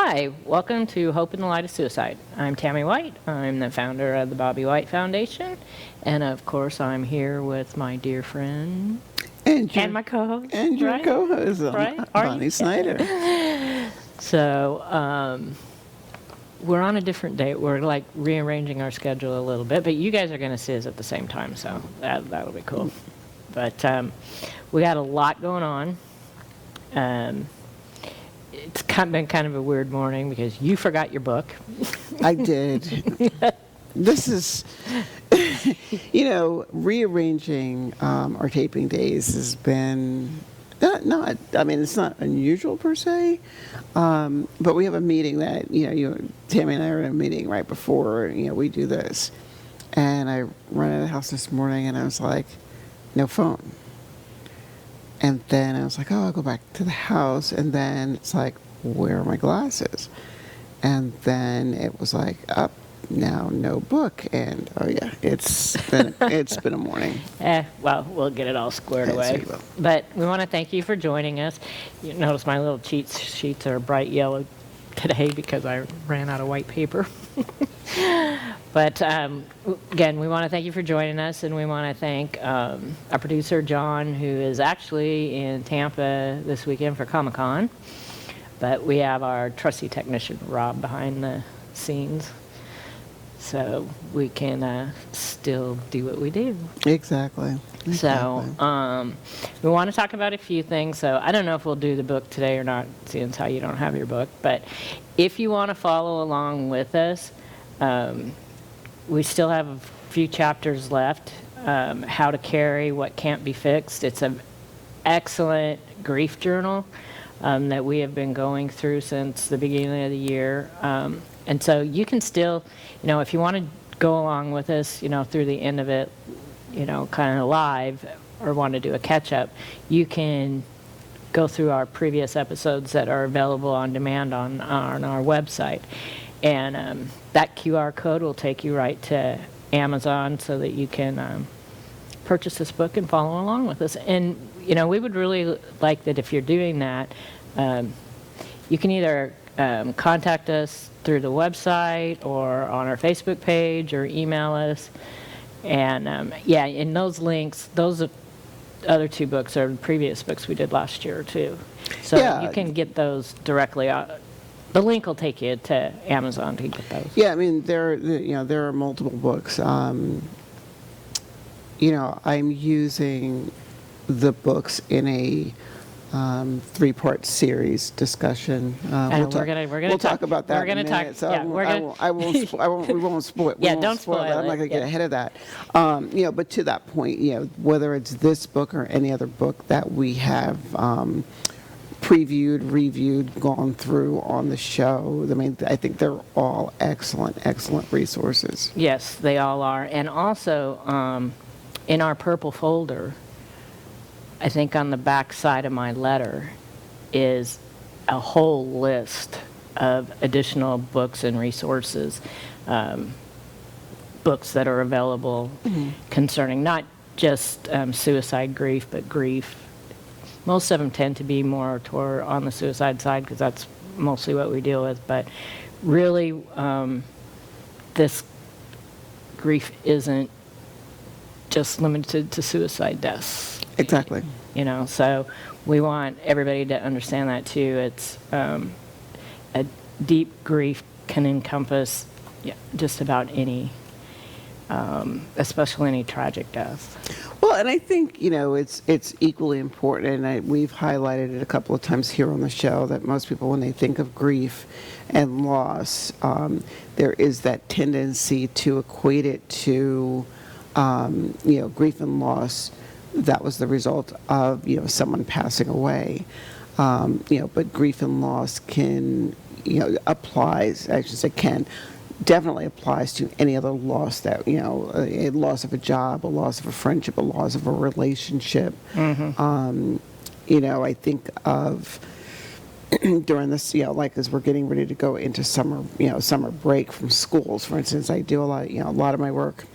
Hi, welcome to Hope in the Light of Suicide. I'm Tammy White. I'm the founder of the Bobby White Foundation. And of course, I'm here with my dear friend and my co-host. And your co-host, Bonnie Snyder. So, we're on a different date. We're like rearranging our schedule a little bit, but you guys are going to see us at the same time, so that'll be cool. But we got a lot going on. It's been kind of a weird morning because you forgot your book. I did. This is, rearranging our taping days has been it's not unusual per se, but we have a meeting that, Tammy and I are in a meeting right before, we do this. And I ran out of the house this morning and I was like, no phone. And then I was like, I'll go back to the house. And then it's like, where are my glasses? And then it was like, up, now no book. And oh yeah, it's been a morning. Well, we'll get it all squared away. But we want to thank you for joining us. You notice my little cheat sheets are bright yellow today because I ran out of white paper. But again, we want to thank you for joining us, and we want to thank our producer, John, who is actually in Tampa this weekend for Comic-Con. But we have our trusty technician, Rob, behind the scenes, so we can still do what we do. Exactly. So we want to talk about a few things. So I don't know if we'll do the book today or not, seeing how you don't have your book. But if you want to follow along with us, we still have a few chapters left. How to Carry What Can't Be Fixed. It's an excellent grief journal that we have been going through since the beginning of the year. And so you can still, if you want to go along with us, through the end of it, kind of live, or want to do a catch-up, you can go through our previous episodes that are available on demand on our website. And that QR code will take you right to Amazon so that you can purchase this book and follow along with us. And, we would really like that if you're doing that, you can either contact us through the website or on our Facebook page or email us. And, in those links, those other two books are previous books we did last year, too. So you can get those directly out. The link will take you to Amazon to get those. Yeah, there are multiple books. I'm using the books in a 3-part series discussion. We'll talk about that in a minute. We won't spoil it. Yeah, don't spoil it. I'm not going to get ahead of that. But to that point, whether it's this book or any other book that we have previewed, reviewed, gone through on the show. I think they're all excellent resources. Yes, they all are. And also, in our purple folder, I think on the back side of my letter is a whole list of additional books and resources, books that are available concerning not just suicide grief, but grief. Most of them tend to be more on the suicide side because that's mostly what we deal with. But really, this grief isn't just limited to suicide deaths. Exactly. So we want everybody to understand that too. It's a deep grief can encompass just about any, especially any tragic death. Well, and I think, it's equally important, and we've highlighted it a couple of times here on the show, that most people, when they think of grief and loss, there is that tendency to equate it to, grief and loss that was the result of, someone passing away. But grief and loss can, definitely applies to any other loss that, a loss of a job, a loss of a friendship, a loss of a relationship. I think of during this, as we're getting ready to go into summer break from schools, for instance, I do a lot of my work,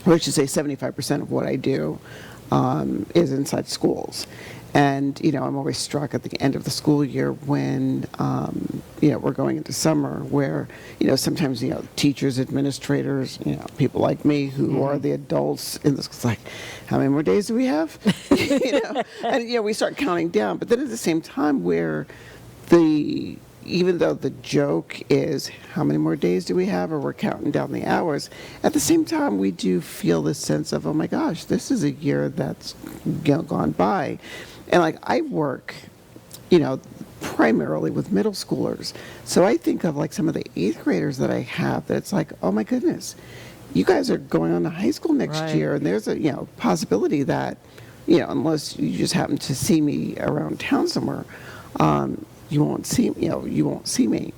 or I should say 75% of what I do is inside schools. And, I'm always struck at the end of the school year when, we're going into summer where, sometimes, teachers, administrators, people like me who are the adults in this, it's like, how many more days do we have? And, we start counting down. But then at the same time where even though the joke is how many more days do we have, or we're counting down the hours, at the same time we do feel this sense of, oh my gosh, this is a year that's gone by. And like I work, primarily with middle schoolers. So I think of like some of the 8th graders that I have that it's like, oh my goodness, you guys are going on to high school next Right. year. And there's a, possibility that, unless you just happen to see me around town somewhere, you won't see me.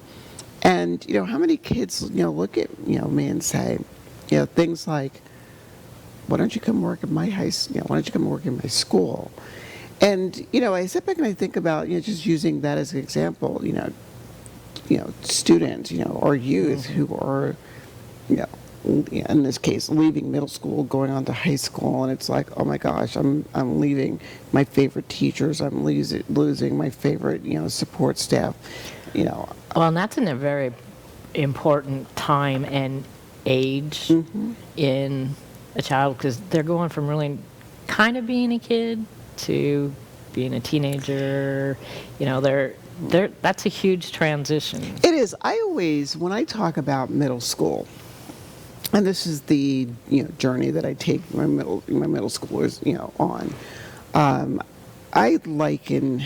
And, how many kids, look at, me and say, things like, why don't you come work at my why don't you come work in my school? And, I sit back and I think about, just using that as an example, students, or youth who are, in this case, leaving middle school, going on to high school, and it's like, oh my gosh, I'm leaving my favorite teachers, I'm losing my favorite, support staff, Well, and that's in a very important time and age in a child, because they're going from really kind of being a kid to being a teenager. That's a huge transition. It is. I always, when I talk about middle school, and this is the journey that I take my middle schoolers on, I liken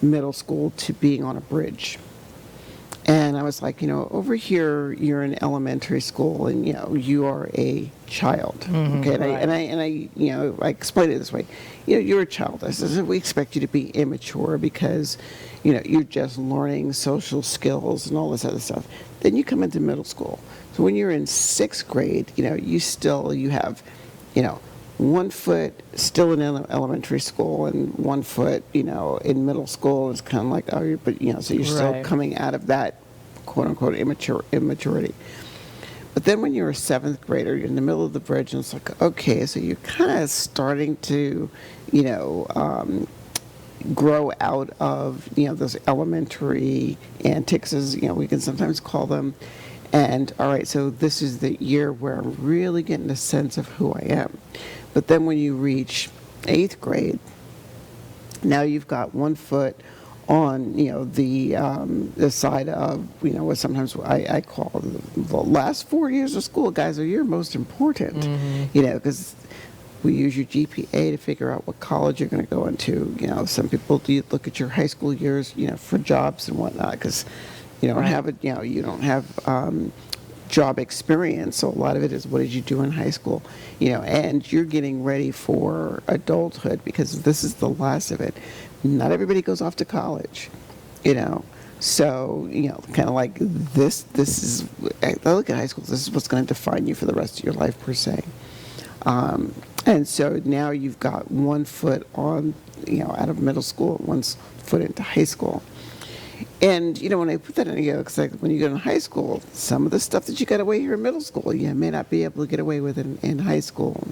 middle school to being on a bridge. And I was like, over here you're in elementary school, and you are a child. Okay, right. and I explained it this way. You're a child. I said, we expect you to be immature because you're just learning social skills and all this other stuff. Then you come into middle school. So when you're in 6th grade, you have 1 foot still in elementary school and 1 foot, in middle school. It's kind of like, so you're still Right. coming out of that quote unquote immaturity. But then when you're a 7th grader, you're in the middle of the bridge, and it's like, okay, so you're kind of starting to, grow out of, those elementary antics, as, we can sometimes call them. And all right, so this is the year where I'm really getting a sense of who I am. But then when you reach 8th grade, now you've got 1 foot on, the side of, what sometimes I call the last 4 years of school, guys, are your most important, because we use your GPA to figure out what college you're going to go into. Some people do look at your high school years, for jobs and whatnot, because you don't have it, you don't have job experience. So a lot of it is, what did you do in high school? And you're getting ready for adulthood, because this is the last of it. Not everybody goes off to college, So, kind of like this is, I look at high school, this is what's going to define you for the rest of your life, per se. And so now you've got 1 foot on, out of middle school, 1 foot into high school. And, when I put that in, because when you go to high school, some of the stuff that you got away here in middle school, you may not be able to get away with in high school,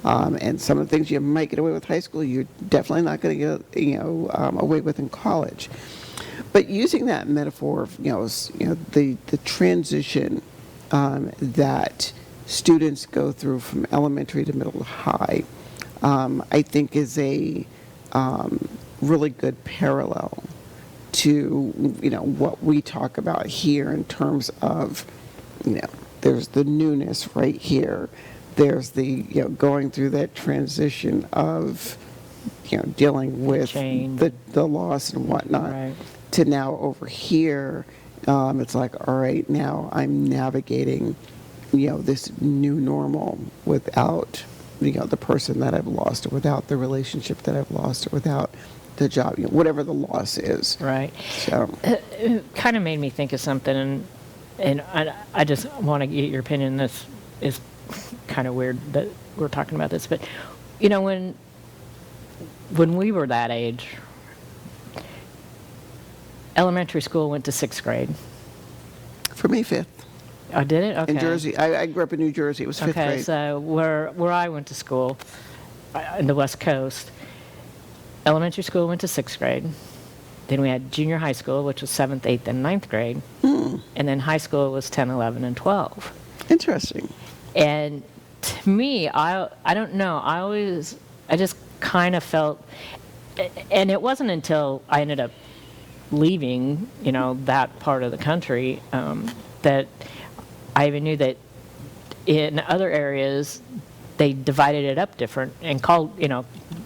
and some of the things you might get away with high school, you're definitely not going to get, away with in college. But using that metaphor of, the transition that students go through from elementary to middle to high, I think is a really good parallel to what we talk about here in terms of there's the newness right here, there's the going through that transition of dealing with change. the loss and whatnot, Right. to now over here, it's like, all right, now I'm navigating this new normal without the person that I've lost, or without the relationship that I've lost, or without the job, whatever the loss is. Right. So, It kind of made me think of something, and I just want to get your opinion. This is kind of weird that we're talking about this, but when we were that age, elementary school went to 6th grade. for me, 5th. Oh, did it? Okay. In Jersey. I grew up in New Jersey. It was 5th Okay, grade. so where I went to school, in the West Coast, elementary school went to 6th grade. Then we had junior high school, which was 7th, 8th, and 9th grade. And then high school was 10, 11, and 12. Interesting. And to me, I don't know, I just kind of felt, and it wasn't until I ended up leaving, that part of the country, that I even knew that in other areas, they divided it up different and called,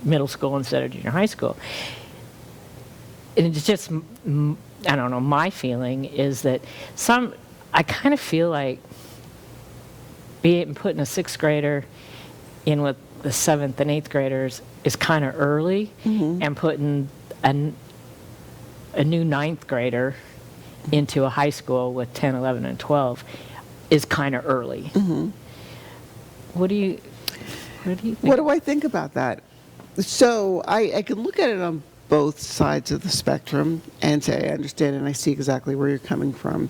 middle school instead of junior high school. And it's just, I don't know, my feeling is that I kind of feel like putting a 6th grader in with the 7th and 8th graders is kind of early, and putting a new 9th grader into a high school with 10, 11, and 12 is kind of early. What do you think? What do I think about that? So I can look at it on both sides of the spectrum and say I understand and I see exactly where you're coming from.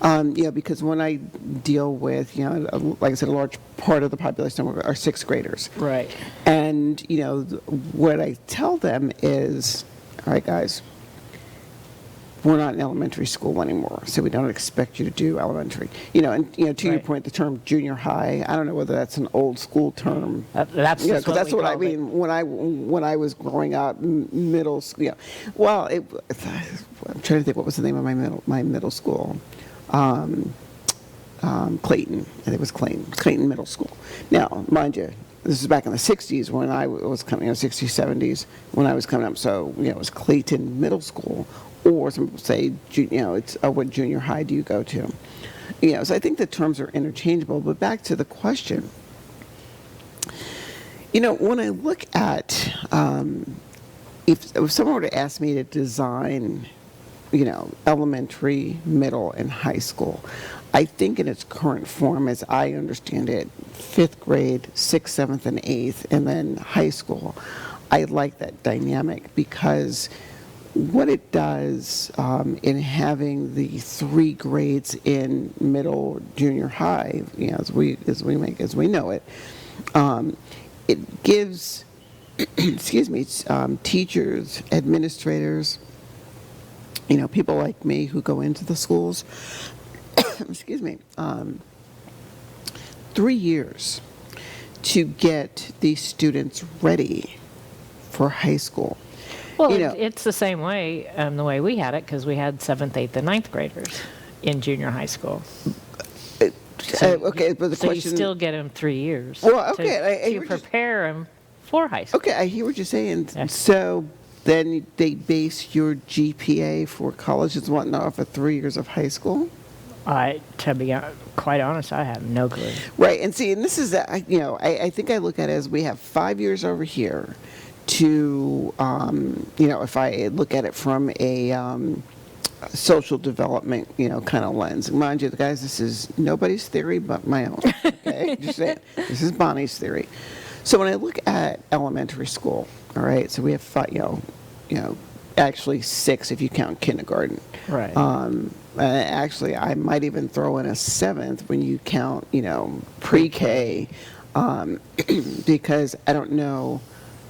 Because when I deal with, like I said, a large part of the population are 6th graders. Right. And, what I tell them is, all right, guys, we're not in elementary school anymore, so we don't expect you to do elementary. To your point, the term junior high, I don't know whether that's an old school term. That's just because that's what I mean it. when I was growing up, middle school. Well, I'm trying to think what was the name of my middle school. Clayton. I think it was Clayton Middle School. Now, mind you, this is back in the 60s when I was coming, 60s, 70s, when I was coming up. So, it was Clayton Middle School, or some people say, it's what junior high do you go to? So I think the terms are interchangeable. But back to the question, when I look at, if someone were to ask me to design, elementary, middle, and high school, I think in its current form, as I understand it, 5th grade, 6th, 7th, and 8th, and then high school, I like that dynamic because what it does in having the 3 grades in middle, junior high, as we know it, it gives, teachers, administrators, people like me who go into the schools, 3 years to get these students ready for high school. Well, it's the same way, the way we had it, because we had 7th, 8th, and 9th graders in junior high school. Okay, but the So question... you still get them 3 years Well, okay, to prepare them for high school. Okay, I hear what you're saying. Yeah. So then they base your GPA for colleges and whatnot off of 3 years of high school? To be quite honest, I have no clue. Right, and see, and this is, I think I look at it as we have 5 years over here to, if I look at it from a social development, kind of lens. Mind you, guys, this is nobody's theory but my own. Okay, just saying. This is Bonnie's theory. So when I look at elementary school, all right, so we have 5, actually 6 if you count kindergarten. Right. Actually, I might even throw in a 7th when you count, pre-K, because I don't know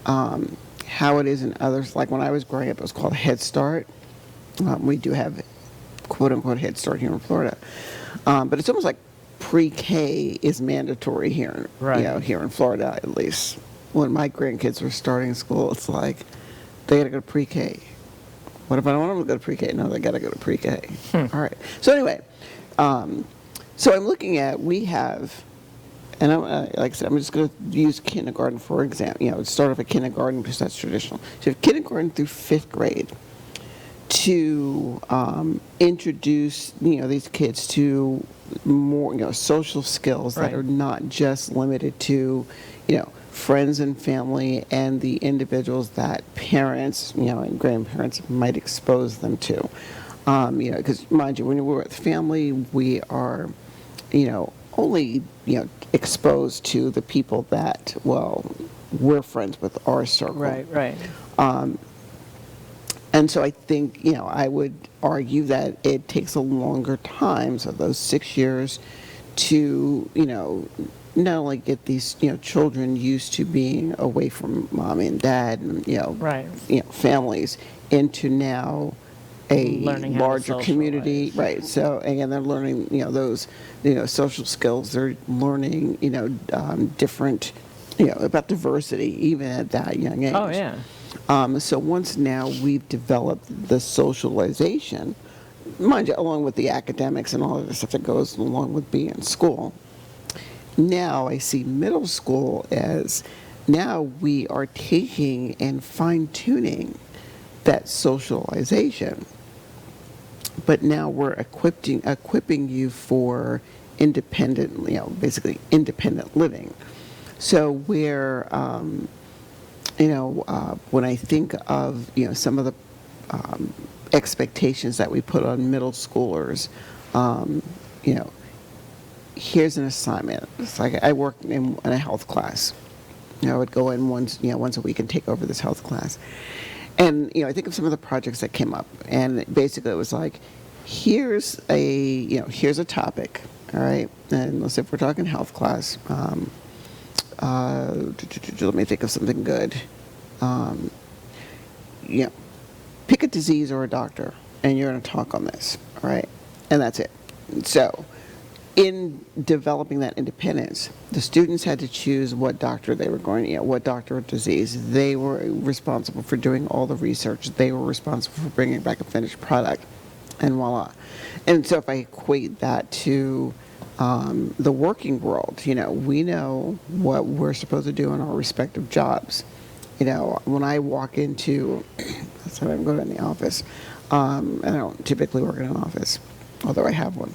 how it is in others. Like when I was growing up, it was called Head Start. We do have quote-unquote Head Start here in Florida. But it's almost like pre-K is mandatory here, right. Here in Florida at least. When my grandkids were starting school, it's like they got to go to pre-K. What if I don't want them to go to pre-K? No, they got to go to pre-K. All right. So anyway, so I'm looking at, we have, and like I said, I'm just going to use kindergarten for example. Start off at kindergarten because that's traditional. So you have kindergarten through 5th grade to introduce, these kids to more, social skills that are not just limited to, friends and family and the individuals that parents, and grandparents might expose them to. Because mind you, when we're with family, we are, only, exposed to the people that, we're friends with our circle. Right. And so I think, I would argue that it takes a longer time, so those 6 years, to, not only get these, children used to being away from mom and dad and, Right. families into now a Learning how to larger community, socialize. right? So again, they're learning, those, social skills. They're learning, different, about diversity even at that young age. Oh, yeah. So once now we've developed the socialization, mind you, along with the academics and all of the stuff that goes along with being in school. Now I see middle school as now we are taking and fine-tuning that socialization, but now we're equipping you for independent, basically independent living. So where, when I think of, some of the expectations that we put on middle schoolers, you know, here's an assignment. It's like I work in a health class. I would go in once a week and take over this health class. And, I think of some of the projects that came up, and basically it was like, here's a topic, all right? And let's say if we're talking health class, let me think of something good. Pick a disease or a doctor, and you're going to talk on this, all right? And that's it. So, in developing that independence, the students had to choose what doctor they were going, what doctor or disease. They were responsible for doing all the research. They were responsible for bringing back a finished product, and voila. And so if I equate that to the working world, we know what we're supposed to do in our respective jobs. When I walk into, that's why I'm going in the office. I don't typically work in an office, although I have one.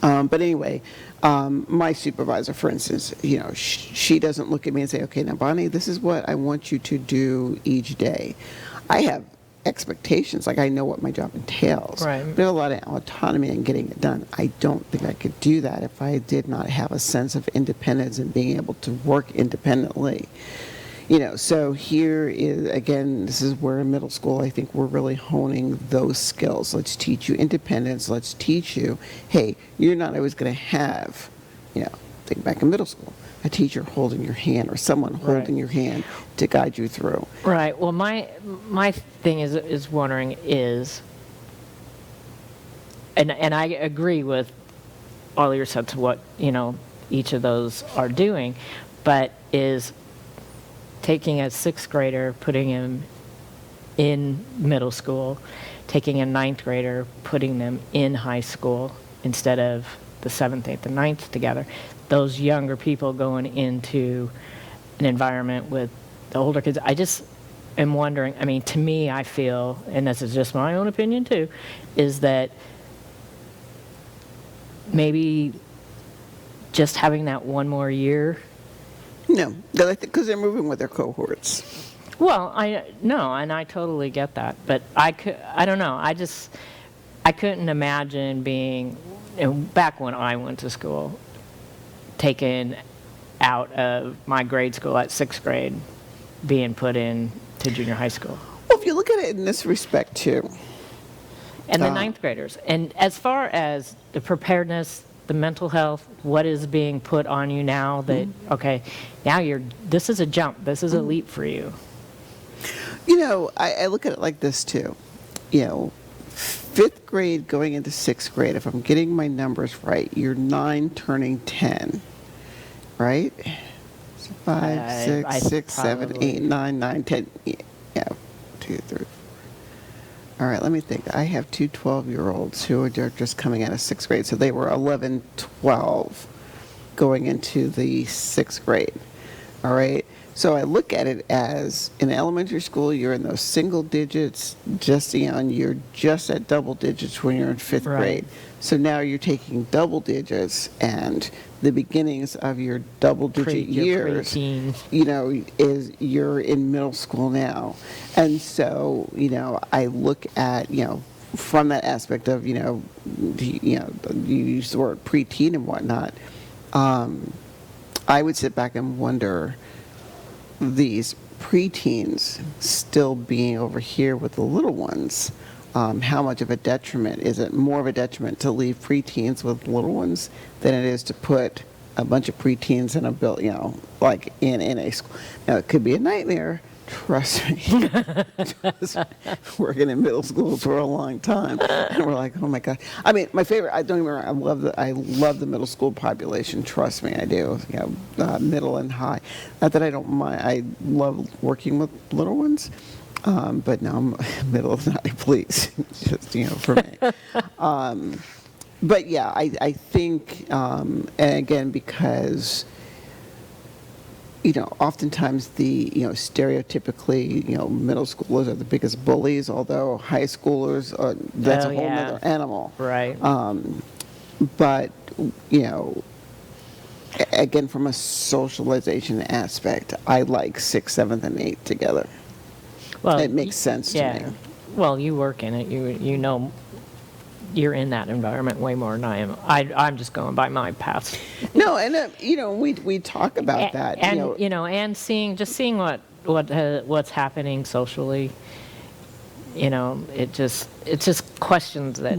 But anyway, my supervisor, for instance, she doesn't look at me and say, okay, now Bonnie, this is what I want you to do each day. I have expectations, like I know what my job entails. Right. There's a lot of autonomy in getting it done. I don't think I could do that if I did not have a sense of independence and being able to work independently. So here is, again, this is where in middle school, I think we're really honing those skills. Let's teach you independence. Let's teach you, hey, you're not always going to have, think back in middle school, a teacher holding your hand or someone holding your hand to guide you through. Right. Well, my thing is wondering is, and I agree with all your sense of what, each of those are doing, but is taking a sixth grader, putting him in middle school, taking a ninth grader, putting them in high school instead of the seventh, eighth, and ninth together. Those younger people going into an environment with the older kids. I just am wondering, to me, I feel, and this is just my own opinion too, is that maybe just having that one more year. No, because they're moving with their cohorts. Well, and I totally get that, but I don't know. I couldn't imagine being, back when I went to school, taken out of my grade school at sixth grade, being put in to junior high school. Well, if you look at it in this respect too. And the ninth graders. And as far as the preparedness, the mental health, what is being put on you now that, okay, now this is a jump, this is a leap for you. I look at it like this too. Fifth grade going into sixth grade, if I'm getting my numbers right, you're 9 turning 10, right? So 5, 6, 6, 7, 8, 9, 9, 10. Yeah, 2, 3. All right, let me think. I have two 12-year-olds who are just coming out of sixth grade. So they were 11, 12 going into the sixth grade. All right. So I look at it as in elementary school, you're in those single digits, and you're just at double digits when you're in fifth grade. So now you're taking double digits, and the beginnings of your double digit years, is you're in middle school now. And so, I look at, from that aspect of, you use the word preteen and whatnot, I would sit back and wonder, these preteens still being over here with the little ones, how much of a detriment is it? More of a detriment to leave preteens with little ones than it is to put a bunch of preteens in a building, like in a school. Now, it could be a nightmare. Trust me. Trust me. Working in middle schools for a long time, and we're like, oh my god. I mean, my favorite. I don't even. I love the middle school population. Trust me, I do. Middle and high. Not that I don't mind. I love working with little ones, but now I'm middle and high. Please, just for me. But yeah, I think, and again, because oftentimes stereotypically, middle schoolers are the biggest bullies, although high schoolers that's a whole other animal. Right. But, again, from a socialization aspect, I like 6th, 7th, and 8th together. Well, it makes sense to me. Well, you work in it. You know, you're in that environment way more than I am. I'm just going by my past. No, and we talk about that. And and seeing what's happening socially. It's just questions that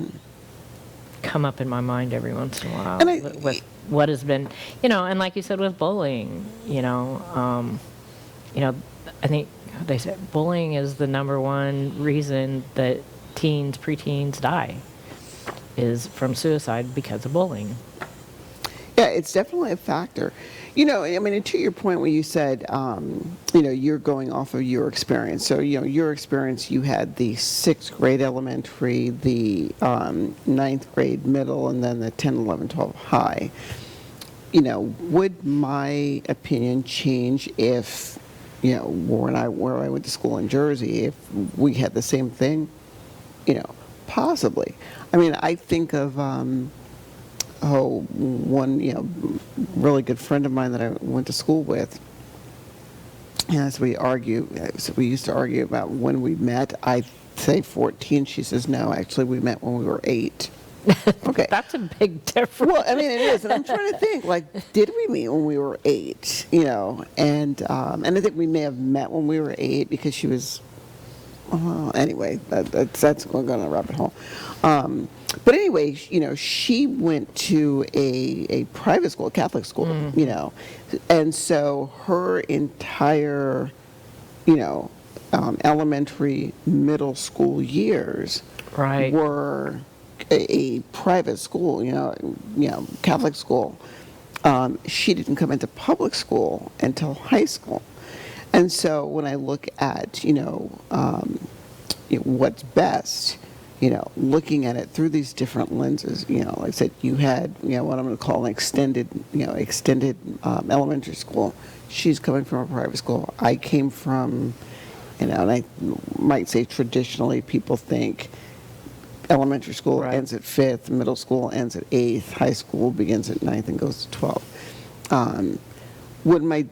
come up in my mind every once in a while. And with what has been, and like you said with bullying, I think they said bullying is the number one reason that preteens die. Is from suicide because of bullying. Yeah, it's definitely a factor. I mean, and to your point where you said, you're going off of your experience. So, your experience, you had the 6th grade elementary, the 9th grade middle, and then the 10, 11, 12 high. Would my opinion change if, where I went to school in Jersey, if we had the same thing? Possibly. I mean, I think of one really good friend of mine that I went to school with. And as we used to argue about when we met. I say 14. She says no. Actually, we met when we were 8. Okay, that's a big difference. Well, I mean, it is, and I'm trying to think. Like, did we meet when we were 8? And I think we may have met when we were 8 because she was. Anyway, that's going down a rabbit hole. But anyway, she went to a private school, a Catholic school, and so her entire, elementary, middle school years were a private school, Catholic school. She didn't come into public school until high school. And so when I look at, what's best, looking at it through these different lenses, like I said, you had, what I'm going to call an extended elementary school. She's coming from a private school. I came from, and I might say traditionally people think elementary school ends at 5th, middle school ends at 8th, high school begins at 9th and goes to 12th. Would my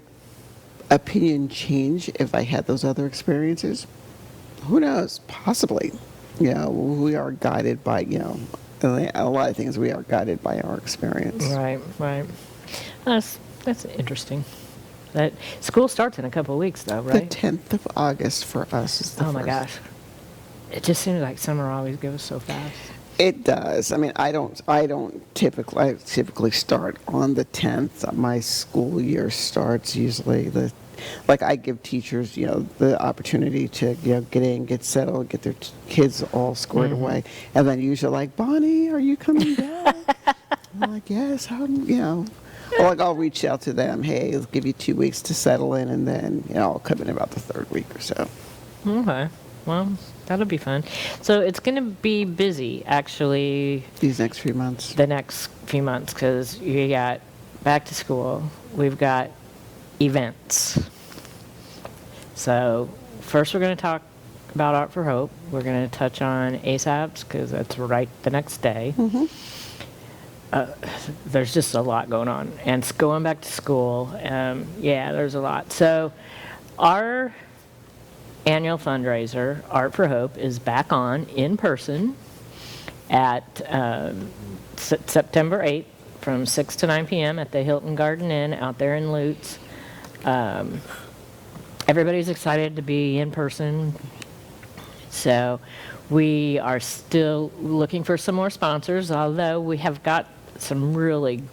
opinion change if I had those other experiences? Who knows? Possibly. We are guided by, a lot of things we are guided by our experience. Right. That's interesting. That school starts in a couple of weeks, though, right? The 10th of August for us is the first. Oh my gosh. It just seems like summer always goes so fast. It does. I mean, I typically start on the 10th. My school year starts usually I give teachers, the opportunity to, get in, get settled, get their kids all squared away. And then usually like, Bonnie, are you coming back? I'm like, yes, I'll reach out to them. Hey, I'll give you 2 weeks to settle in, and then, I'll come in about the 3rd week or so. Okay. Well, that'll be fun. So it's going to be busy, actually. These next few months. The next few months, because you got back to school. We've got events. So first we're going to talk about Art for Hope. We're going to touch on ASAPs, because that's right the next day. There's just a lot going on. And going back to school, there's a lot. So our annual fundraiser, Art for Hope, is back on in person at September 8th from 6 to 9 p.m. at the Hilton Garden Inn out there in Lutz. Everybody's excited to be in person. So we are still looking for some more sponsors, although we have got some really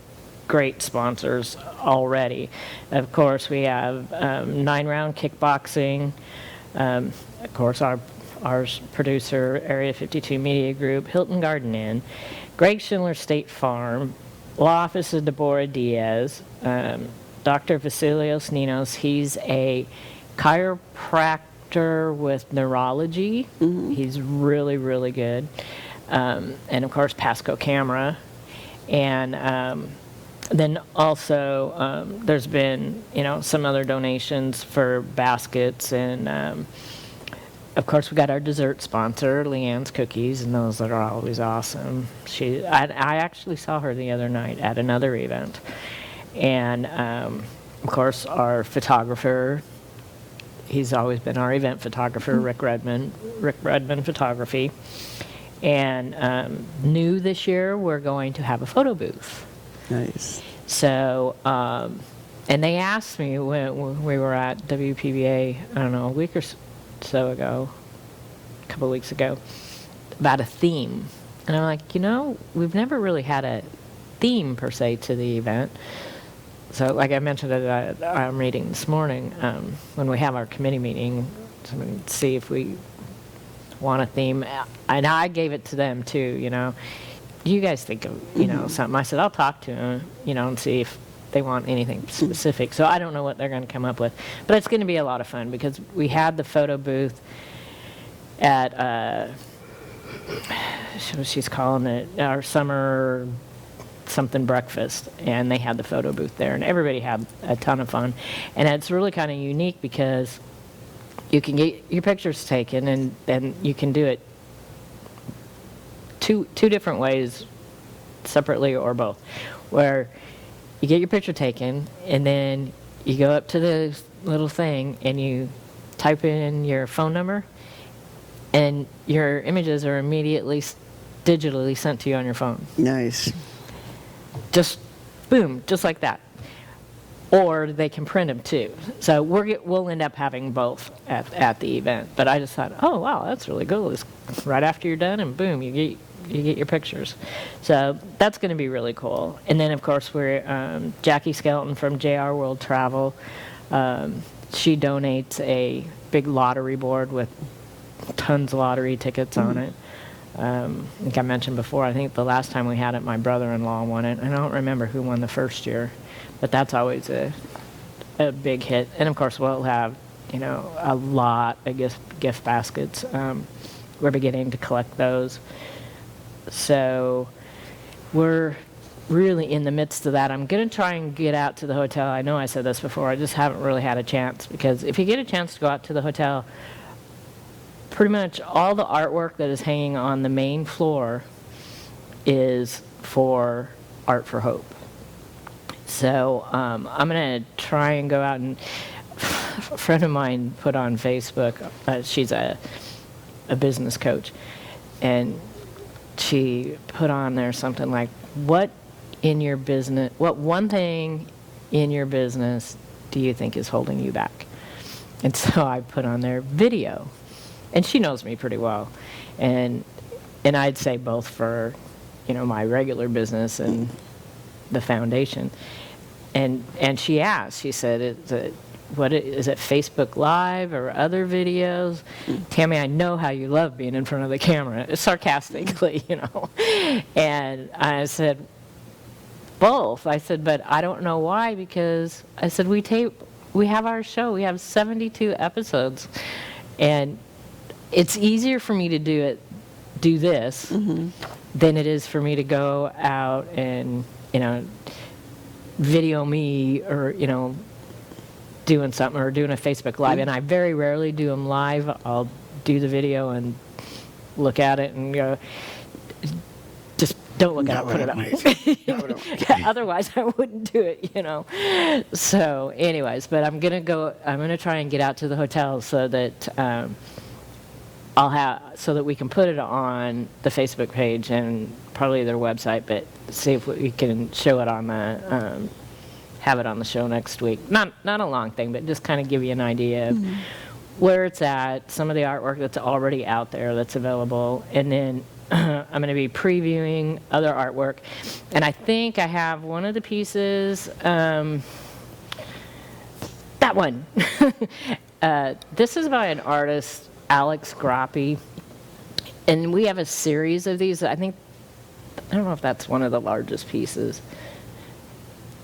great sponsors already. Of course, we have 9 Round Kickboxing. Of course, our producer, Area 52 Media Group, Hilton Garden Inn, Greg Schindler State Farm, Law Office of Deborah Diaz, Dr. Vasilios Ninos. He's a chiropractor with neurology. He's really, really good. And of course, Pasco Camera. And then also there's been, some other donations for baskets, and of course we got our dessert sponsor, Leanne's Cookies, and those are always awesome. I actually saw her the other night at another event. And of course our photographer, he's always been our event photographer, Rick Redmond Photography. And new this year, we're going to have a photo booth. Nice. So, and they asked me when we were at WPBA, I don't know, a week or so ago, a couple of weeks ago, about a theme. And I'm like, we've never really had a theme per se to the event. So like I mentioned at our meeting this morning, when we have our committee meeting, to see if we want a theme. And I gave it to them too, you guys think of, something. I said, I'll talk to them, and see if they want anything specific. So I don't know what they're going to come up with. But it's going to be a lot of fun because we had the photo booth at, what she's calling it, our summer something breakfast. And they had the photo booth there. And everybody had a ton of fun. And it's really kind of unique because you can get your pictures taken, and then you can do it two different ways, separately or both, where you get your picture taken, and then you go up to the little thing, and you type in your phone number, and your images are immediately digitally sent to you on your phone. Nice. Just boom, just like that. Or they can print them too. So we'll end up having both at the event. But I just thought, oh wow, that's really cool. It's right after you're done, and boom, you get your pictures. So that's going to be really cool. And then of course we're Jackie Skelton from JR World Travel. She donates a big lottery board with tons of lottery tickets on it. I think I mentioned before, I think the last time we had it, my brother-in-law won it. I don't remember who won the first year, but that's always a big hit. And of course, we'll have, a lot of gift baskets. We're beginning to collect those. So we're really in the midst of that. I'm going to try and get out to the hotel. I know I said this before, I just haven't really had a chance, because if you get a chance to go out to the hotel, pretty much all the artwork that is hanging on the main floor is for Art for Hope. So I'm going to try and go out, and a friend of mine put on Facebook, she's a business coach, and she put on there something like, what one thing in your business do you think is holding you back? And so I put on there video. And she knows me pretty well, and I'd say both for, my regular business and the foundation. And she asked, she said, is it Facebook Live or other videos? Tammy, I know how you love being in front of the camera, sarcastically, And I said, both. I said, but I don't know why, because I said, we have our show, we have 72 episodes, and it's easier for me to do this than it is for me to go out and, video me or, doing something or doing a Facebook Live. And I very rarely do them live. I'll do the video and look at it and go, just don't look at it, put it up. Otherwise, I wouldn't do it, So anyways, but I'm going to try and get out to the hotel so that so that we can put it on the Facebook page and probably their website, but see if we can show it on the, have it on the show next week. Not a long thing, but just kind of give you an idea of where it's at, some of the artwork that's already out there that's available, and then I'm going to be previewing other artwork. And I think I have one of the pieces, that one. This is by an artist, Alex Grappi. And we have a series of these. I don't know if that's one of the largest pieces.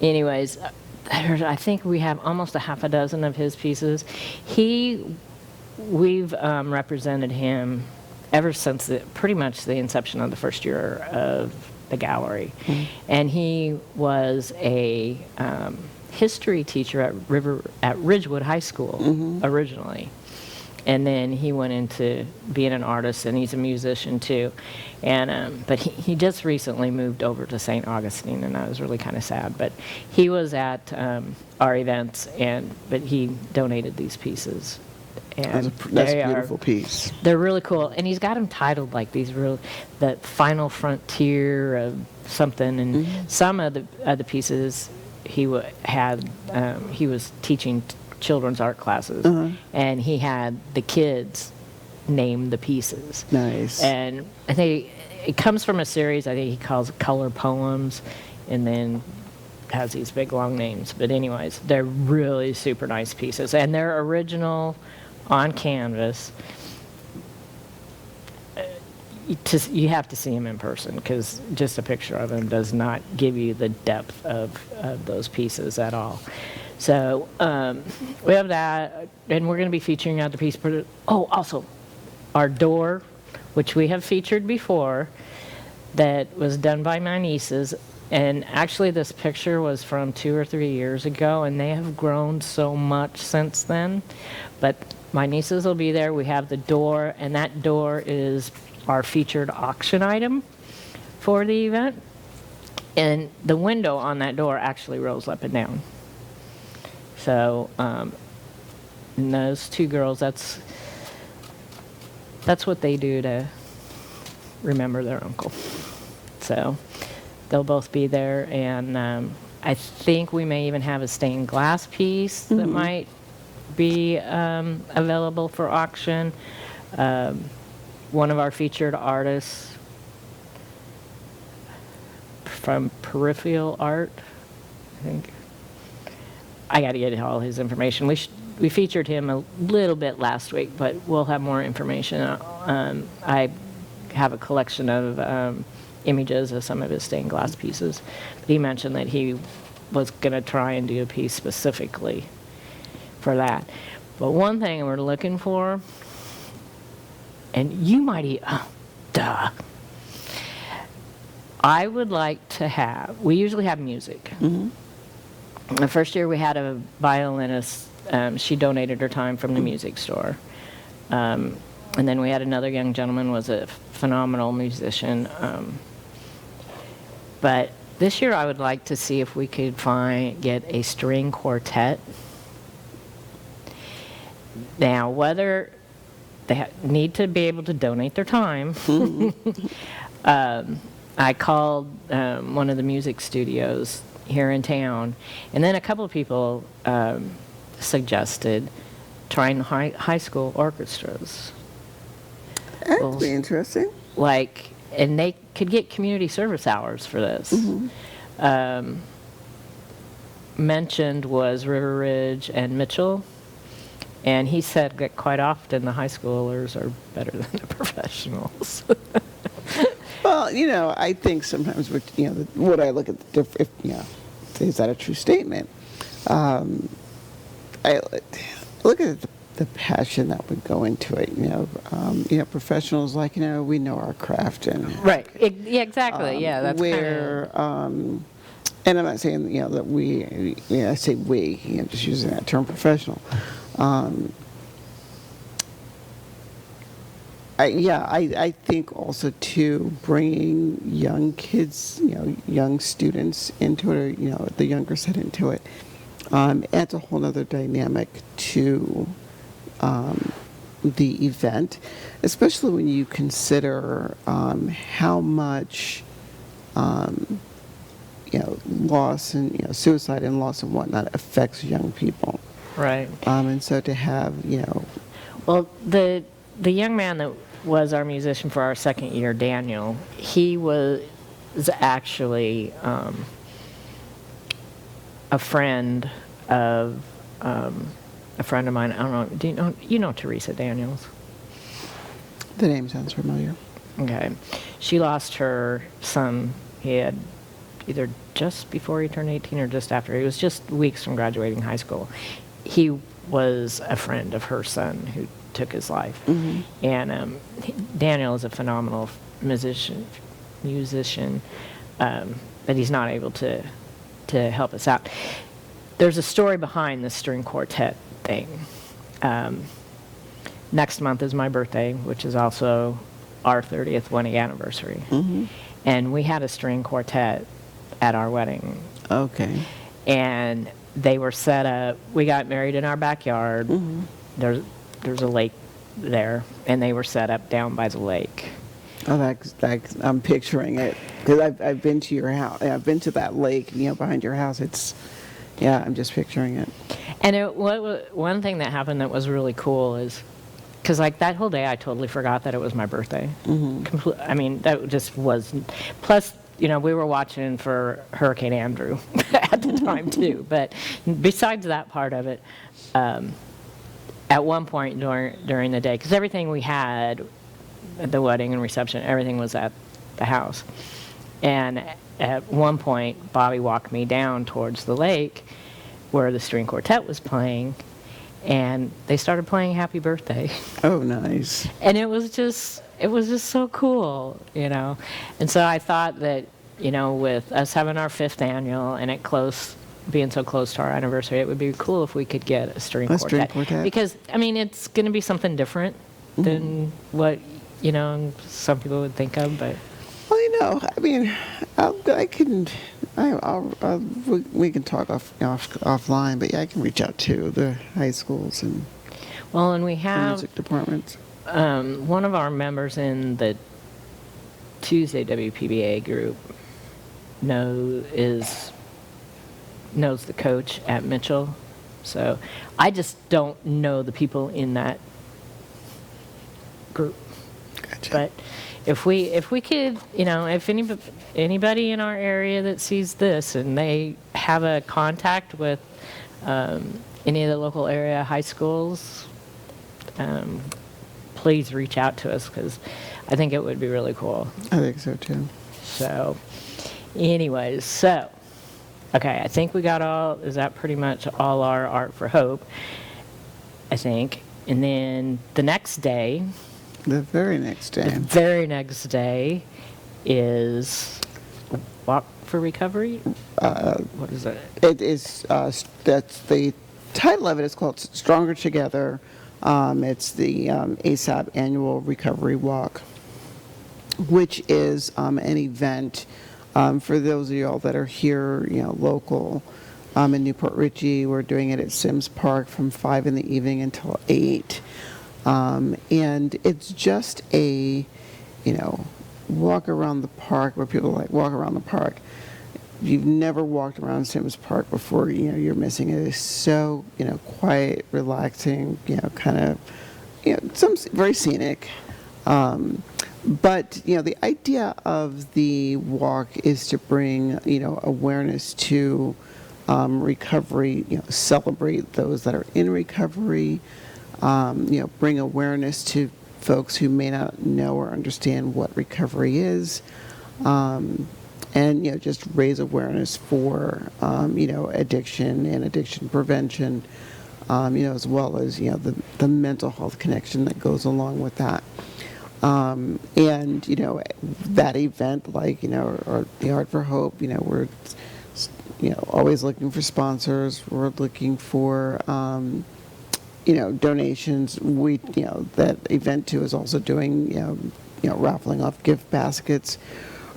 Anyways, I think we have almost a half a dozen of his pieces. We've represented him ever since pretty much the inception of the first year of the gallery. Mm-hmm. And he was a history teacher at Ridgewood High School originally. And then he went into being an artist, and he's a musician too. And but he just recently moved over to St. Augustine, and I was really kind of sad. But he was at our events, but he donated these pieces. And that's a beautiful piece. They're really cool, and he's got them titled like the final frontier of something. And some of the pieces he was teaching children's art classes, and he had the kids name the pieces. Nice. And I think it comes from a series I think he calls Color Poems, and then has these big long names. But anyways, they're really super nice pieces, and they're original on canvas. You have to see him in person, because just a picture of him does not give you the depth of those pieces at all. So we have that, and we're going to be featuring out the piece. Also, our door, which we have featured before, that was done by my nieces. And actually, this picture was from 2 or 3 years ago, and they have grown so much since then. But my nieces will be there. We have the door, and that door is our featured auction item for the event. And the window on that door actually rolls up and down. So, and those two girls, that's what they do to remember their uncle. So they'll both be there, and I think we may even have a stained glass piece that might be available for auction. One of our featured artists from Peripheral Art, I think. I got to get all his information. We featured him a little bit last week, but we'll have more information. I have a collection of images of some of his stained glass pieces. But he mentioned that he was going to try and do a piece specifically for that. But one thing we're looking for, and you might I would like to have, we usually have music. The first year we had a violinist. She donated her time from the music store. And then we had another young gentleman, was a phenomenal musician. But this year I would like to see if we could get a string quartet. Now, whether they need to be able to donate their time. I called one of the music studios here in town, and then a couple of people suggested trying high school orchestras. That'd be interesting. And they could get community service hours for this. Mentioned was River Ridge and Mitchell, and he said that quite often the high schoolers are better than the professionals. Well, I think sometimes what I look at is that a true statement? I look at the passion that would go into it. Professionals we know our craft and right. Yeah, exactly. Yeah, that's where. And I'm not saying that we. I say we. Just using that term, professional. I think also too, bringing young kids, young students into it, or the younger set into it, adds a whole other dynamic to the event, especially when you consider how much loss and suicide and loss and whatnot affects young people. Right. And so to have Well, the young man that was our musician for our second year, Daniel, he was actually a friend of mine. I don't know. Do you know Teresa Daniels? The name sounds familiar. Okay. She lost her son. He had either just before he turned 18 or just after. He was just weeks from graduating high school. He was a friend of her son who took his life. Mm-hmm. And Daniel is a phenomenal musician, but he's not able to help us out. There's a story behind the string quartet thing. Next month is my birthday, which is also our 30th wedding anniversary. Mm-hmm. And we had a string quartet at our wedding. Okay. And they were set up, we got married in our backyard. Mm-hmm. There's a lake there, and they were set up down by the lake. Oh, that's I'm picturing it because I've been to your house. I've been to that lake, behind your house. Yeah, I'm just picturing it. And one thing that happened that was really cool is, because like that whole day I totally forgot that it was my birthday. Mm-hmm. I mean, that just was, plus, we were watching for Hurricane Andrew at the time too. But besides that part of it, at one point during the day, because everything we had at the wedding and reception, everything was at the house. And at one point, Bobby walked me down towards the lake where the string quartet was playing, and they started playing Happy Birthday. Oh, nice. And it was just so cool, And so I thought that, with us having our 5th annual and being so close to our anniversary, it would be cool if we could get a string quartet. String quartet. Because, I mean, it's going to be something different than what, some people would think of, but... Well, I mean, we can talk offline, but yeah, I can reach out to the high schools and we have music departments. One of our members in the Tuesday WPBA group knows the coach at Mitchell, so I just don't know the people in that group. Gotcha. But if we could, if anybody in our area that sees this and they have a contact with any of the local area high schools, please reach out to us, because I think it would be really cool. I think so too. So, anyways, okay, I think we got is that pretty much all our Art for Hope, I think. And then the next day... The very next day is Walk for Recovery? What is it? It is, that's the title of it is called Stronger Together. It's the ASAP Annual Recovery Walk, which is an event for those of y'all that are here, local. In Newport Richey, we're doing it at Sims Park from 5 in the evening until 8. And it's just a, walk around the park where people walk around the park. If you've never walked around Sims Park before, you're missing it. It's so, quiet, relaxing, kind of, some very scenic. But, the idea of the walk is to bring, awareness to recovery, celebrate those that are in recovery, bring awareness to folks who may not know or understand what recovery is, and just raise awareness for addiction and addiction prevention, as well as the mental health connection that goes along with that. And that event, or the Art for Hope, we're always looking for sponsors. We're looking for donations. We, that event too is also doing, raffling off gift baskets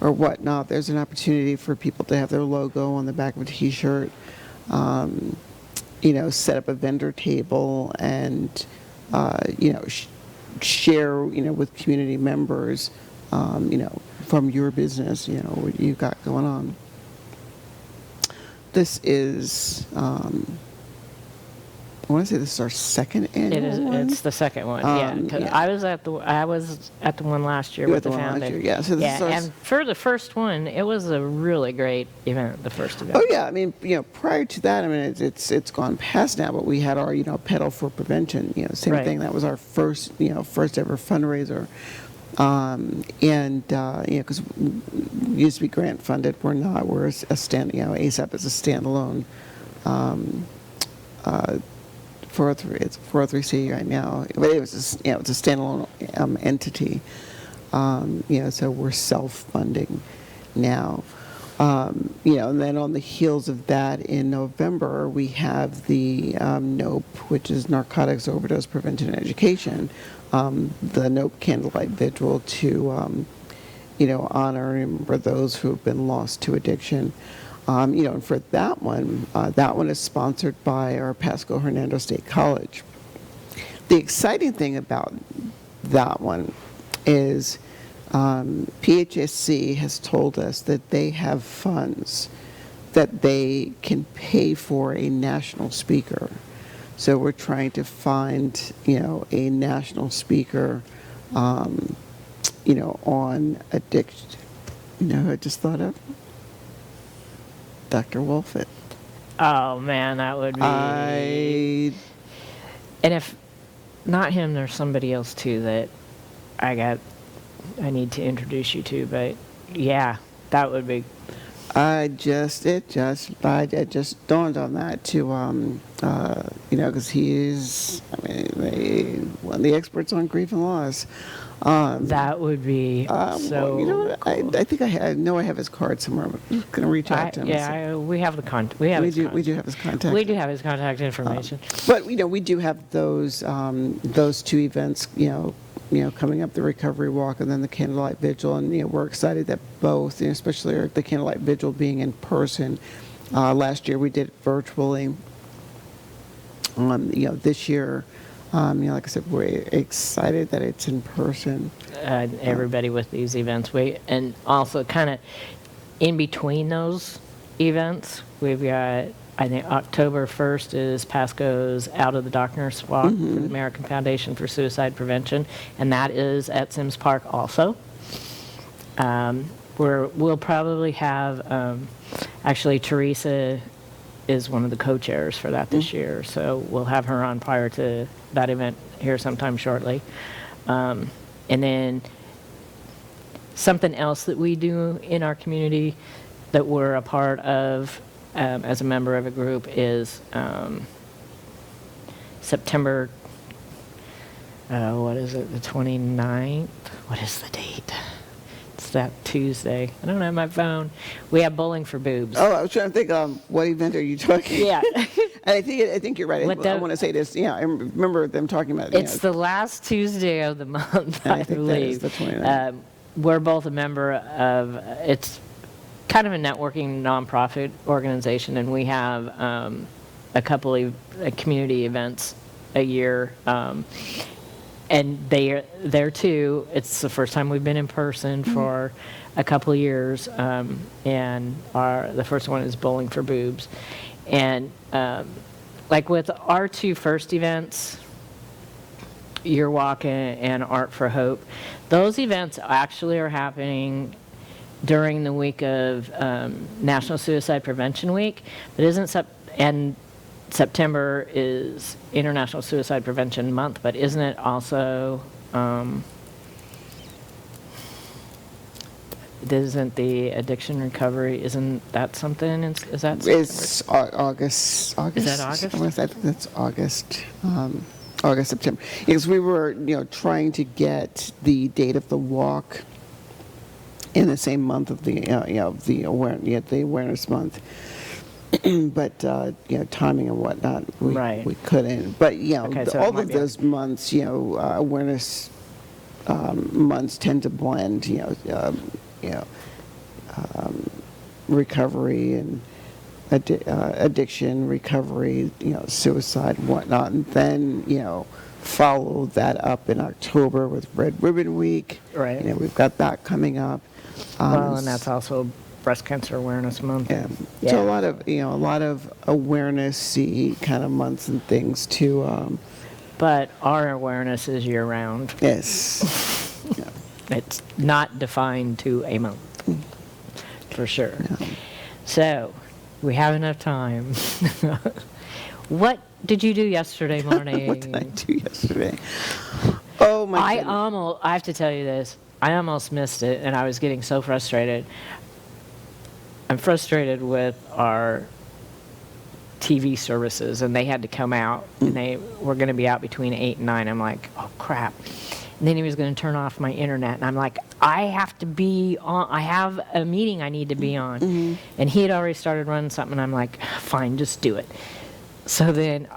or whatnot. There's an opportunity for people to have their logo on the back of a T-shirt. Set up a vendor table and, share, with community members, from your business, what you've got going on. This is I want to say this is our second annual It is. one. It's the second one. Yeah, because yeah. I was at the one last year You were with at the the one last foundation. year, yeah. So this is our and for the first one, it was a really great event. The first event. Oh yeah, I mean, prior to that, I mean, it's gone past now, but we had our, Pedal for Prevention, same Right. thing. That was our first ever fundraiser, because we used to be grant funded. We're not. We're a ASAP is a standalone 403. It's 403C right now, but it was it's a standalone entity. So we're self-funding now. And then on the heels of that, in November, we have the NOPE, which is Narcotics Overdose Prevention and Education, the NOPE Candlelight Vigil to, honor and remember those who have been lost to addiction. And for that one is sponsored by our Pasco Hernando State College. The exciting thing about that one is PHSC has told us that they have funds that they can pay for a national speaker. So we're trying to find, a national speaker, on addiction. Who I just thought of? Dr. Wolfett. Oh man, that would be. I And if not him, there's somebody else too that I need to introduce you to. But yeah, that would be. it just dawned on that to because he's one of the experts on grief and loss. That would be so. Well, what? Cool. I think I know I have his card somewhere. I'm just gonna reach out to him. We have the contact. We We do have his contact. We do have his contact information. But we do have those two events, coming up, the Recovery Walk and then the Candlelight Vigil, and we're excited that both, especially the Candlelight Vigil being in person. Last year we did it virtually. This year, like I said, we're excited that it's in person. Everybody with these events, and also kind of in between those events, we've got. I think October 1st is Pasco's Out of the Darkness Walk for the American Foundation for Suicide Prevention, and that is at Sims Park also. We'll probably have, actually Teresa is one of the co-chairs for that this year, so we'll have her on prior to that event here sometime shortly. And then something else that we do in our community that we're a part of as a member of a group is September, what is it, the 29th? What is the date? It's that Tuesday. I don't have my phone. We have Bowling for Boobs. Oh, I was trying to think, what event are you talking? Yeah. And I think you're right. I want to say this. Yeah, I remember them talking about it. It's the last Tuesday of the month, And I think believe. that is the 29th. We're both a member of, it's kind of a networking nonprofit organization, and we have a couple of community events a year. And they're there too. It's the first time we've been in person for a couple of years, and the first one is Bowling for Boobs. And like with our two first events, Your Walk and Art for Hope, those events actually are happening during the week of National Suicide Prevention Week, but and September is International Suicide Prevention Month, but isn't it also, isn't the addiction recovery, isn't that something, is that September? It's August. Is that August? I think that's August. August, September. Because we were, trying to get the date of the walk in the same month of the awareness month. But timing and whatnot, we couldn't. But Okay, so all of those months, awareness months tend to blend. Recovery and addiction, recovery, suicide and whatnot, and then follow that up in October with Red Ribbon Week. Right. We've got that coming up. Well, and that's also Breast Cancer Awareness Month. Yeah. Yeah. So a lot of awareness-y kind of months and things to, But our awareness is year-round. yes. Yeah. It's not defined to a month, for sure. So, we have enough time. What did you do yesterday morning? What did I do yesterday? Oh my goodness. I have to tell you this. I almost missed it, and I was getting so frustrated. I'm frustrated with our TV services, and they had to come out, and they were going to be out between 8 and 9. I'm like, oh, crap. And then he was going to turn off my internet, and I'm like, I have to be on. I have a meeting I need to be on. And he had already started running something, and I'm like, fine, just do it. So then,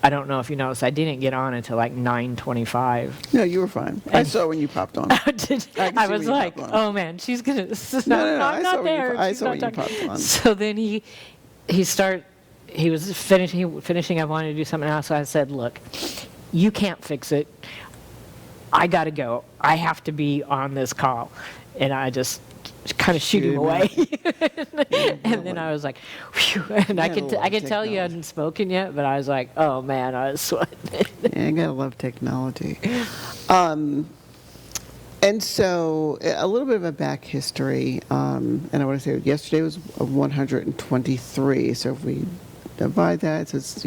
I don't know if you noticed, I didn't get on until like 9:25. No, you were fine. I saw when you popped on. I was like, oh man, she's going to, No. I'm not there. I She's saw not when you talking. popped on. So then he was finishing, I wanted to do something else, so I said, look, you can't fix it. I got to go. I have to be on this call. And I just kind of shoot him away. And then I was like, whew. And I could tell you hadn't spoken yet, but I was like, oh man, I was sweating. Yeah, I gotta love technology. And so a little bit of a back history, and I want to say yesterday was 123. So if we divide that, so it's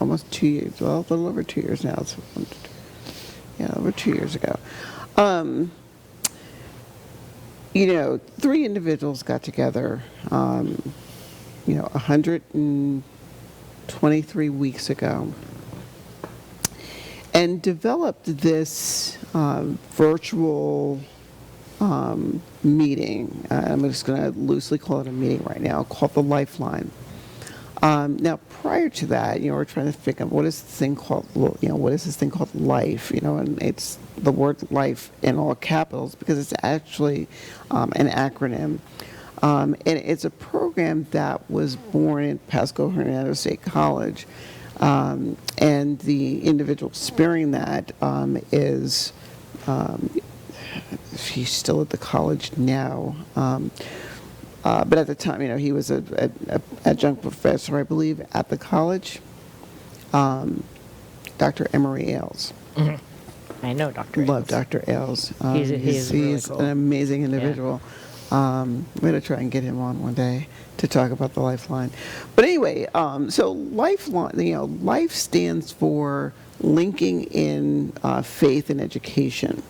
almost 2 years, well, a little over 2 years now. It's over 2 years ago. 3 individuals got together, 123 weeks ago, and developed this virtual meeting. I'm just going to loosely call it a meeting right now, called the Lifeline. Now, prior to that, we're trying to figure out what is this thing called life, and it's the word life in all capitals because it's actually an acronym. And it's a program that was born in Pasco Hernando State College. And the individual spearheading that is, he's still at the college now. But at the time, he was an adjunct professor, I believe, at the college. Dr. Emery Ailes. Mm-hmm. I know Dr. Love Dr. Ailes. He's really cool. An amazing individual. I'm going to try and get him on one day to talk about the Lifeline. But anyway, so Lifeline, life stands for linking in faith and education.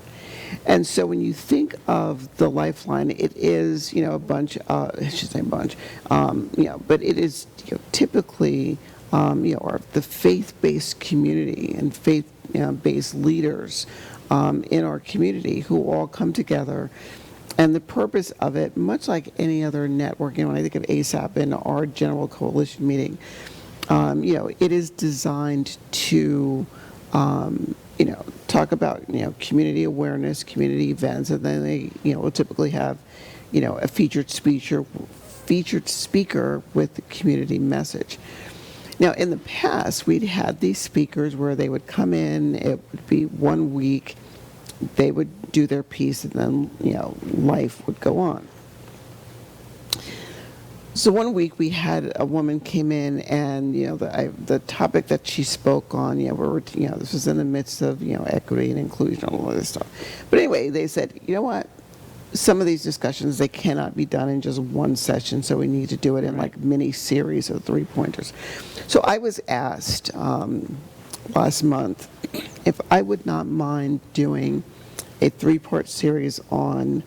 And so when you think of the Lifeline, it is, a bunch, I should say bunch, but it is typically, the faith-based community and faith-based leaders in our community who all come together. And the purpose of it, much like any other network, when I think of ASAP and our general coalition meeting, it is designed to, talk about, community awareness, community events, and then they, will typically have, a featured speaker with the community message. Now, in the past, we'd had these speakers where they would come in, it would be 1 week, they would do their piece, and then, life would go on. So 1 week we had a woman came in, and the topic that she spoke on, this was in the midst of equity and inclusion and all this stuff. But anyway, they said, you know what? Some of these discussions, they cannot be done in just one session, so we need to do it in like mini series of 3-pointers. So I was asked last month if I would not mind doing a 3-part series on,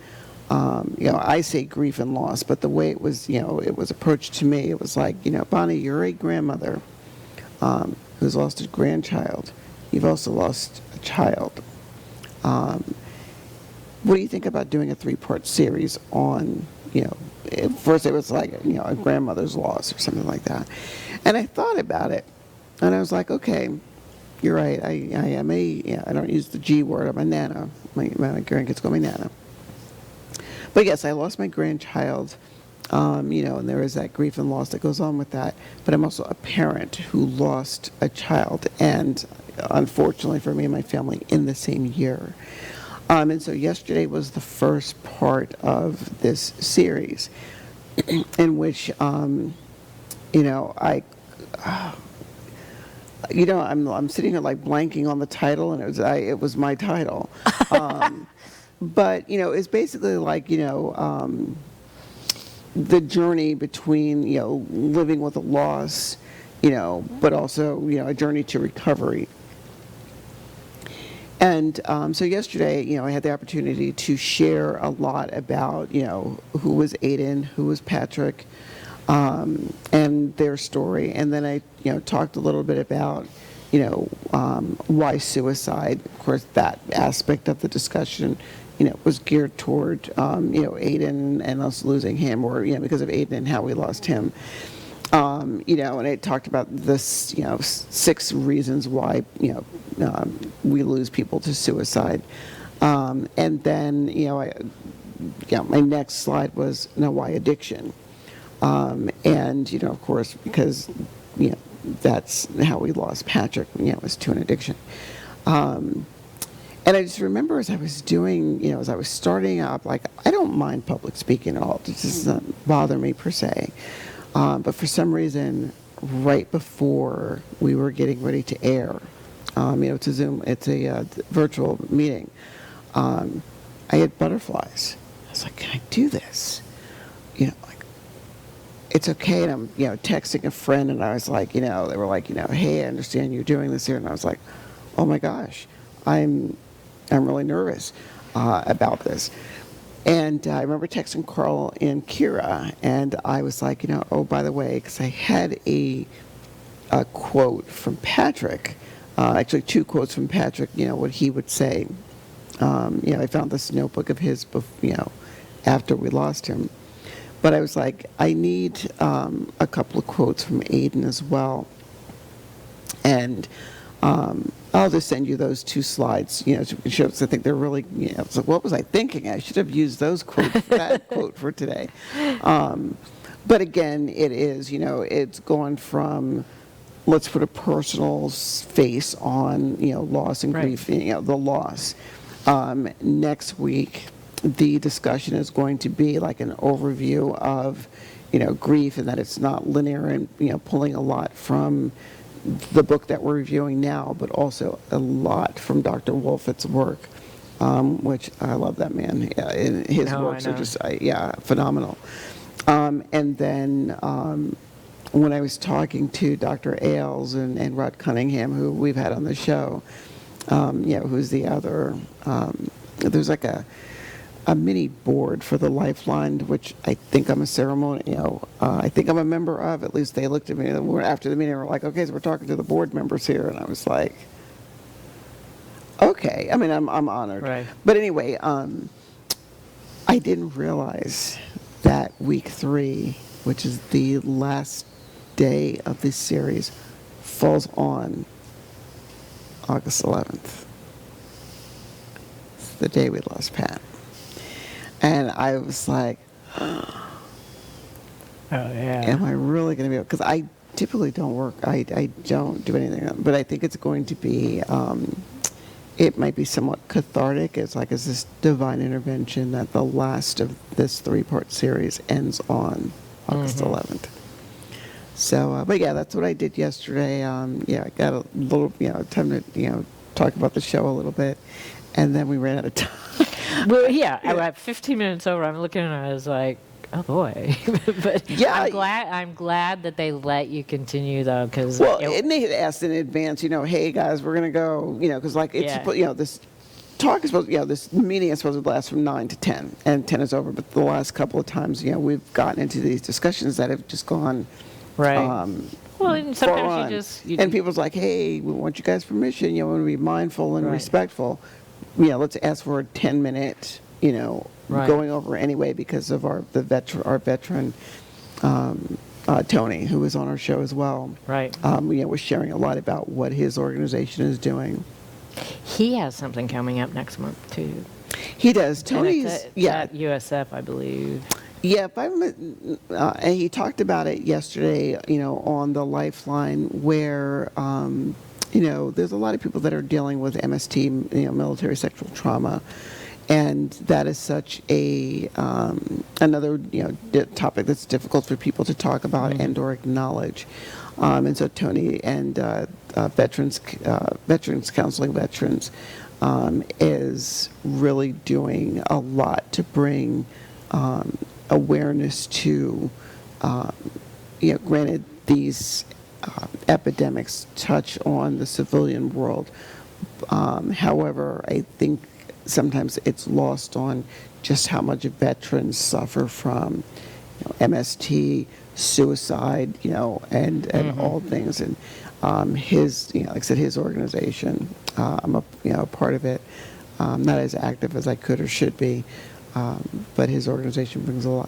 I say grief and loss, but the way it was, it was approached to me, it was like, Bonnie, you're a grandmother who's lost a grandchild. You've also lost a child. What do you think about doing a 3-part series on, at first it was like, a grandmother's loss or something like that. And I thought about it, and I was like, okay, you're right. I am I don't use the G word. I'm a nana. My grandkids call me nana. But yes, I lost my grandchild, and there is that grief and loss that goes on with that. But I'm also a parent who lost a child, and unfortunately for me and my family, in the same year. And so yesterday was the first part of this series in which, you know, I'm sitting here like blanking on the title, and it was my title. But, you know, it's basically like, you know, the journey between, you know, living with a loss, you know, but also, you know, a journey to recovery. And so yesterday, you know, I had the opportunity to share a lot about, you know, who was Aiden, who was Patrick, and their story. And then I, you know, talked a little bit about, you know, why suicide. Of course, that aspect of the discussion, you know, was geared toward, you know, Aiden and us losing him, or, you know, because of Aiden and how we lost him. You know, and I talked about this, you know, 6 reasons why, you know, we lose people to suicide. And then, you know, my next slide was, you know, why addiction. And, you know, of course, because, you know, that's how we lost Patrick, you know, was to an addiction. And I just remember as I was doing, you know, as I was starting up, like, I don't mind public speaking at all. It doesn't bother me per se. But for some reason, right before we were getting ready to air, you know, it's a virtual meeting, I had butterflies. I was like, can I do this? You know, like, it's okay. And I'm, you know, texting a friend, and I was like, you know, they were like, you know, hey, I understand you're doing this here. And I was like, oh my gosh, I'm really nervous about this. And I remember texting Carl and Kira, and I was like, you know, oh, by the way, because I had a quote from Patrick, actually 2 quotes from Patrick, you know, what he would say. You know, I found this notebook of his, you know, after we lost him. But I was like, I need a couple of quotes from Aiden as well. And I'll just send you those 2 slides, you know, to show, I think they're really, you know, so what was I thinking? I should have used those quotes, that quote for today. But again, it is, you know, it's gone from, let's put a personal face on, you know, loss and grief, you know, the loss. Next week, the discussion is going to be like an overview of, you know, grief, and that it's not linear, and, you know, pulling a lot from the book that we're reviewing now, but also a lot from Dr. Wolfett's work, which I love that man. His works are just, phenomenal. And then when I was talking to Dr. Ailes and Rod Cunningham, who we've had on the show, you know, who's the other, there's like a mini board for the Lifeline, which I think I'm a ceremony, you know, I think I'm a member of. At least they looked at me after the meeting and were like, okay, so we're talking to the board members here. And I was like, okay. I mean, I'm honored. Right. But anyway, I didn't realize that week 3, which is the last day of this series, falls on August 11th. It's the day we lost Pat. And I was like, oh yeah. Am I really going to be able, because I typically don't work. I don't do anything. But I think it's going to be, it might be somewhat cathartic. It's like, is this divine intervention that the last of this 3-part series ends on August 11th. So, but yeah, that's what I did yesterday. Yeah, I got a little, you know, time to, you know, talk about the show a little bit. And then we ran out of time. Well, yeah, I have 15 minutes over. I'm looking and I was like, oh boy. But yeah, I'm glad that they let you continue though, because and they had asked in advance, you know, hey guys, we're gonna go, you know, because like it's you know, this talk is supposed, you know, this meeting is supposed to last from 9 to 10, and 10 is over. But the last couple of times, you know, we've gotten into these discussions that have just gone right. Well, and sometimes and people's like, hey, we want you guys' permission. You know, we want to be mindful and respectful. You know, let's ask for a 10-minute, you know, going over anyway because of our veteran Tony, who was on our show as well. Right. You know, was sharing a lot about what his organization is doing. He has something coming up next month too. He does. Tony's at USF, I believe. Yeah, and he talked about it yesterday, you know, on the Lifeline, where there's a lot of people that are dealing with MST, military sexual trauma, and that is such a another topic that's difficult for people to talk about and or acknowledge. And so Tony and Veterans Counseling Veterans is really doing a lot to bring awareness to, granted these epidemics touch on the civilian world. However, I think sometimes it's lost on just how much veterans suffer from MST, suicide, and all things. And his, like I said, his organization, I'm a part of it, not as active as I could or should be, but his organization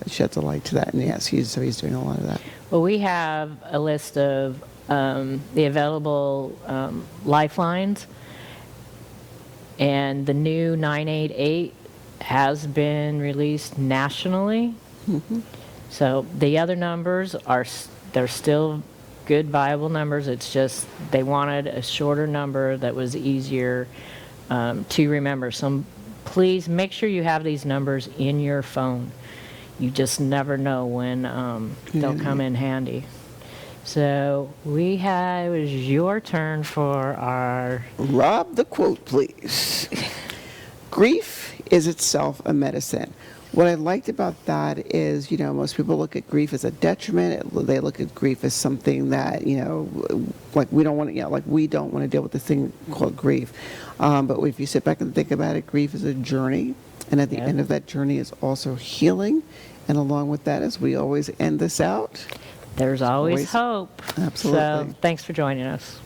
sheds a light to that. And yes, he's doing a lot of that. Well, we have a list of the available lifelines, and the new 988 has been released nationally. So the other numbers they're still good, viable numbers. It's just they wanted a shorter number that was easier to remember. So please make sure you have these numbers in your phone. You just never know when they'll come in handy. So it was your turn for our... Rob the quote, please. Grief is itself a medicine. What I liked about that is, most people look at grief as a detriment. They look at grief as something that, like we don't want to deal with this thing called grief. But if you sit back and think about it, grief is a journey. And at the end of that journey is also healing. And along with that, as we always end this out, There's always hope. Absolutely. So thanks for joining us.